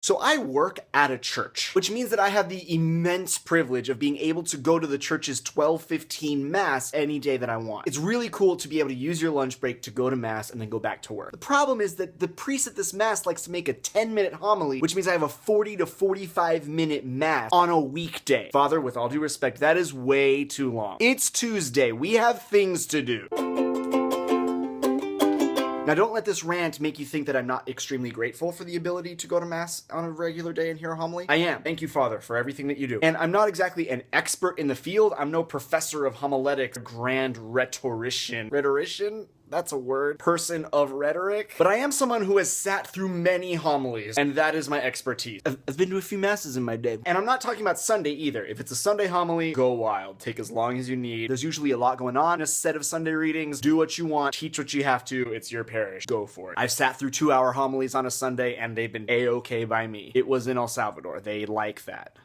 So I work at a church, which means that I have the immense privilege of being able to go to the church's 12:15 mass any day that I want. It's really cool to be able to use your lunch break to go to mass and then go back to work. The problem is that the priest at this mass likes to make a 10-minute homily, which means I have a 40 to 45-minute mass on a weekday. Father, with all due respect, that is way too long. It's Tuesday. We have things to do. Now, don't let this rant make you think that I'm not extremely grateful for the ability to go to mass on a regular day and hear a homily. I am. Thank you, Father, for everything that you do. And I'm not exactly an expert in the field. I'm no professor of homiletics, grand rhetorician. Rhetorician? That's a word. Person of rhetoric. But I am someone who has sat through many homilies, and that is my expertise. I've been to a few masses in my day. And I'm not talking about Sunday either. If it's a Sunday homily, go wild. Take as long as you need. There's usually a lot going on in a set of Sunday readings. Do what you want. Teach what you have to. It's your parish. Go for it. I've sat through 2-hour homilies on a Sunday, and they've been A-okay by me. It was in El Salvador. They like that.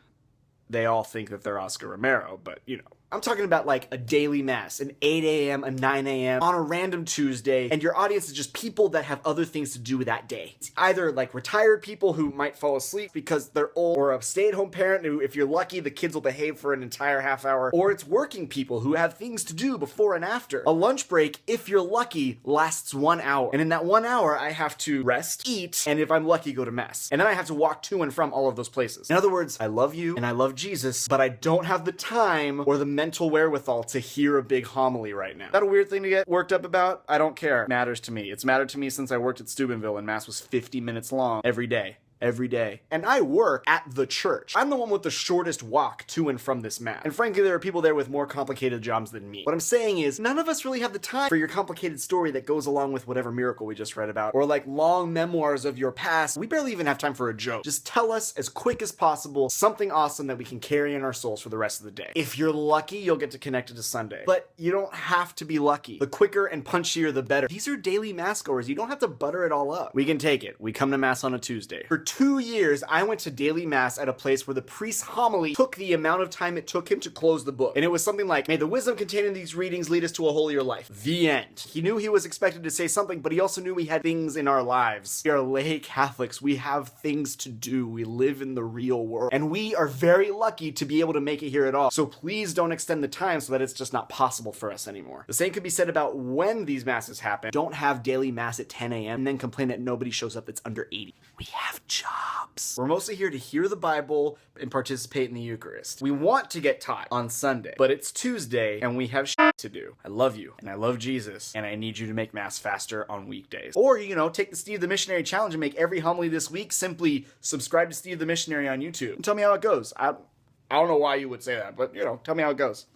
They all think that they're Oscar Romero, but, you know. I'm talking about like a daily mass, an 8 a.m., a 9 a.m., on a random Tuesday, and your audience is just people that have other things to do that day. It's either like retired people who might fall asleep because they're old, or a stay-at-home parent who, if you're lucky, the kids will behave for an entire half hour, or it's working people who have things to do before and after. A lunch break, if you're lucky, lasts 1 hour, and in that 1 hour, I have to rest, eat, and if I'm lucky, go to mass. And then I have to walk to and from all of those places. In other words, I love you, and I love Jesus, but I don't have the time or the mental wherewithal to hear a big homily right now. Is that a weird thing to get worked up about? I don't care. It matters to me. It's mattered to me since I worked at Steubenville and mass was 50 minutes long every day. And I work at the church. I'm the one with the shortest walk to and from this mass. And frankly, there are people there with more complicated jobs than me. What I'm saying is, none of us really have the time for your complicated story that goes along with whatever miracle we just read about, or like long memoirs of your past. We barely even have time for a joke. Just tell us as quick as possible something awesome that we can carry in our souls for the rest of the day. If you're lucky, you'll get to connect it to Sunday. But you don't have to be lucky. The quicker and punchier, the better. These are daily mass goers. You don't have to butter it all up. We can take it. We come to mass on a Tuesday. For 2 years, I went to daily mass at a place where the priest's homily took the amount of time it took him to close the book. And it was something like, may the wisdom contained in these readings lead us to a holier life. The end. He knew he was expected to say something, but he also knew we had things in our lives. We are lay Catholics. We have things to do. We live in the real world. And we are very lucky to be able to make it here at all. So please don't extend the time so that it's just not possible for us anymore. The same could be said about when these masses happen. Don't have daily mass at 10 a.m. and then complain that nobody shows up that's under 80. We have jobs. We're mostly here to hear the Bible and participate in the Eucharist. We want to get taught on Sunday, but it's Tuesday and we have shit to do. I love you and I love Jesus and I need you to make mass faster on weekdays. Or, you know, take the Steve the Missionary challenge and make every homily this week. Simply subscribe to Steve the Missionary on YouTube and tell me how it goes. I don't know why you would say that, but, you know, tell me how it goes.